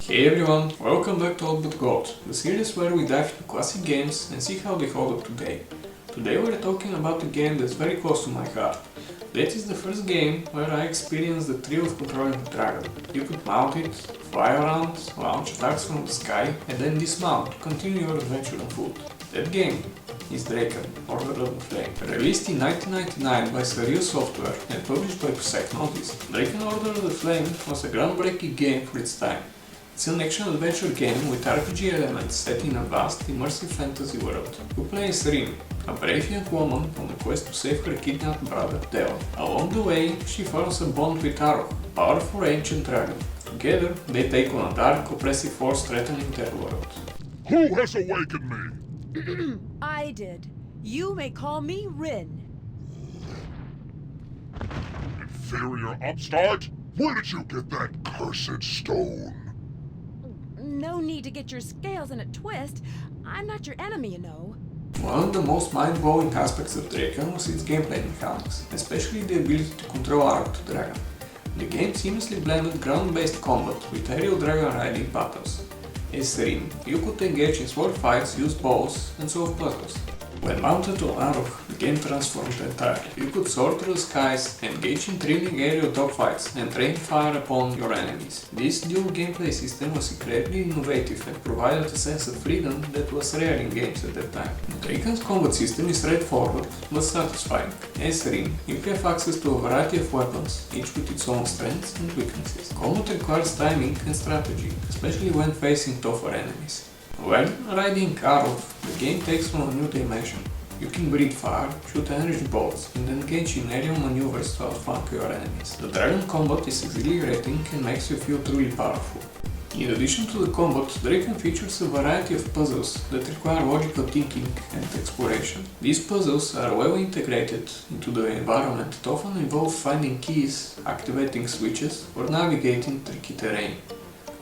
Hey everyone, welcome back to All But Gold, the series where we dive into classic games and see how they hold up today. Today we're talking about a game that's very close to my heart. That is the first game where I experienced the thrill of controlling the dragon. You could mount it, fly around, launch attacks from the sky, and then dismount to continue your adventure on foot. That game is Drakan, Order of the Flame. Released in 1999 by Surreal Software and published by Psychnosis, Drakan Order of the Flame was a groundbreaking game for its time. It's an action-adventure game with RPG elements set in a vast, immersive fantasy world. You play as Rynn, a brave young woman on a quest to save her kidnapped brother Devon. Along the way, she forms a bond with Arokh, a powerful ancient dragon. Together, they take on a dark, oppressive force threatening their world. Who has awakened me? I did. You may call me Rynn. Inferior upstart? Where did you get that cursed stone? No need to get your scales in a twist. I'm not your enemy, you know. One of the most mind-blowing aspects of Drakan was its gameplay mechanics, especially the ability to control Arokh the dragon. The game seamlessly blended ground-based combat with aerial dragon riding battles. As Rynn, you could engage in sword fights, use bows, and solve puzzles. When mounted on Arokh, the game transformed entirely. You could soar through the skies, engage in thrilling aerial dogfights, and rain fire upon your enemies. This dual gameplay system was incredibly innovative and provided a sense of freedom that was rare in games at that time. Drakan's combat system is straightforward but satisfying. As Rynn, you have access to a variety of weapons, each with its own strengths and weaknesses. Combat requires timing and strategy, especially when facing tougher enemies. When riding Arokh, the game takes on a new dimension. You can breathe fire, shoot energy bolts, and engage in aerial maneuvers to outflank your enemies. The dragon combat is exhilarating and makes you feel truly powerful. In addition to the combat, Drakan features a variety of puzzles that require logical thinking and exploration. These puzzles are well integrated into the environment and often involve finding keys, activating switches, or navigating tricky terrain.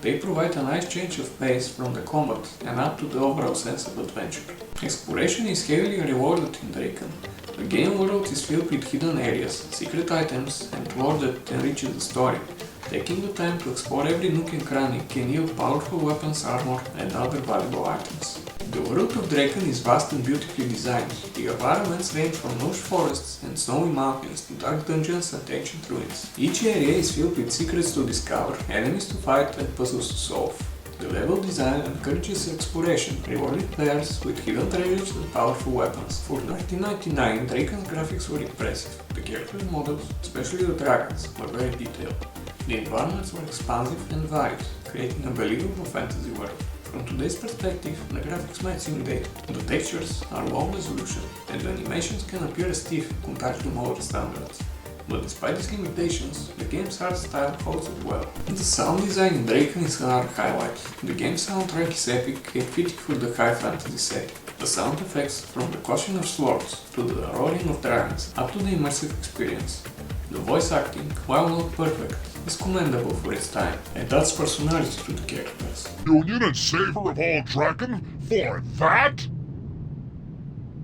They provide a nice change of pace from the combat and add to the overall sense of adventure. Exploration is heavily rewarded in Drakan. The game world is filled with hidden areas, secret items, and lore that enriches the story. Taking the time to explore every nook and cranny can yield powerful weapons, armor, and other valuable items. The world of Drakan is vast and beautifully designed. The environments range from lush forests and snowy mountains to dark dungeons and ancient ruins. Each area is filled with secrets to discover, enemies to fight, and puzzles to solve. The level design encourages exploration, rewarding players with hidden treasures and powerful weapons. For 1999, Drakan's graphics were impressive. The character models, especially the dragons, were very detailed. The environments were expansive and varied, creating a believable fantasy world. From today's perspective, the graphics might seem dated. The textures are low resolution, and the animations can appear stiff compared to modern standards. But despite these limitations, the game's art style holds up well. The sound design in Drakan is another highlight. The game's soundtrack is epic and fitting for the high fantasy setting. The sound effects, from the clashing of swords to the roaring of dragons, up to the immersive experience. The voice acting, while not perfect, is commendable for its time and adds personality to the characters. Union and saver of all Drakan? For that?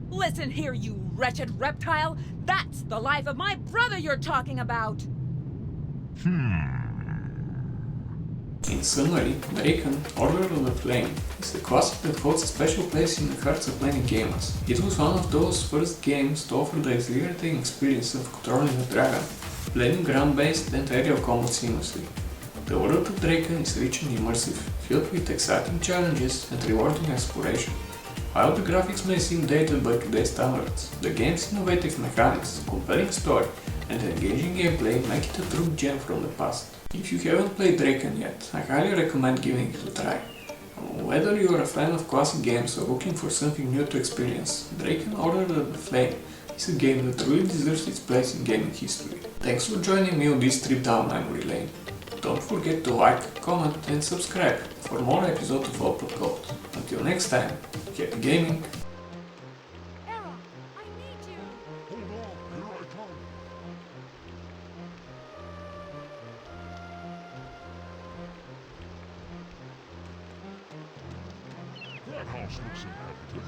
Listen here, you wretched reptile. That's the life of my brother you're talking about. In summary, Drakan, Order of the Flame, is a classic that holds a special place in the hearts of many gamers. It was one of those first games to offer the exhilarating experience of controlling a dragon, blending ground-based and aerial combat seamlessly. The world of Drakan is rich and immersive, filled with exciting challenges and rewarding exploration. While the graphics may seem dated by today's standards, the game's innovative mechanics, compelling story, and engaging gameplay make it a true gem from the past. If you haven't played Drakan yet, I highly recommend giving it a try. Whether you are a fan of classic games or looking for something new to experience, Drakan Order of the Flame is a game that truly deserves its place in gaming history. Thanks for joining me on this trip down memory lane. Don't forget to like, comment and subscribe for more episodes of All But Gold. Until next time, happy gaming! Arokh, I need you. Hold on, here I come. That house looks inhabited.